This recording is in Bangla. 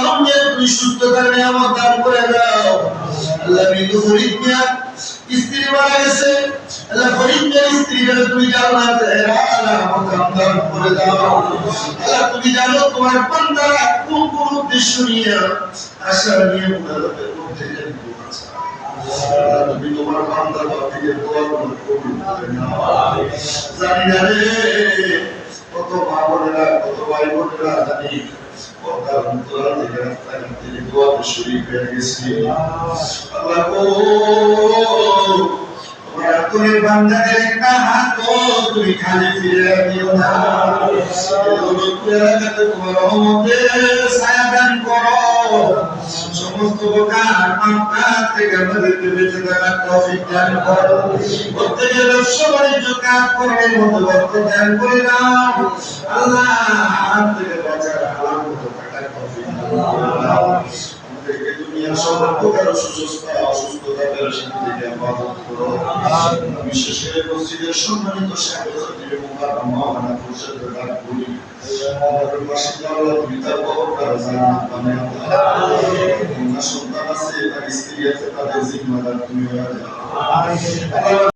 আলমকে তুমি সুস্থতার নিয়ামত দান করে দাও আল্লাহ মৃত্যু ফরিদ মিয়া স্ত্রী মারা গেছে আল্লাহ ফরিদ মিয়ার স্ত্রীকে তুমি জান্নাতে আলা মাকাম দান করে দাও আল্লাহ তুমি জানো তোমার বান্দারা কোন কোন উদ্দেশ্য নিয়ে আশা নিয়ে মুনাজাতের মধ্যে আছে আল্লাহ তুমি তোমার বান্দার থেকে দোয়া কবুল করে নাও জানি না রে কত মা বোনেরা কত ভাই বোনেরা জানি কথা অন্তরা থেকে রাস্তায় থেকে দোয়াতে শরীক হয়ে গেছি আল্লাহ গো তোমার তুমি বান্দাদের একটা হাত তুমি খালি ফিরে দিও না তোমার রহমতে ছায়া দান করো সমস্ত প্রকার পাপা থেকে আমাদেরকে বেঁচে থাকার তৌফিক দান করো প্রত্যেকের ব্যবসা বাণিজ্য কাজ করার মতো বরকত দান করে দাও আল্লাহ হারাম থেকে বাঁচার হালাল মতো থাকার তৌফিক দাও আমাদেরকে দুনিয়ার সব প্রকার অসুস্থতা পেরেশানি থেকে হেফাজত করো বিশেষ করে মসজিদের সম্মানিত শাহেদের মুবারক মাওলানা খুরশেদের ডাক বলি আমাদের মাসিক আল্লাহ তুমি তার কবরটা জান্নাত বানায় দাও সন্তান আছে তার স্ত্রী আছে তাদের জিম্মাদার তুমি হয়ে যাও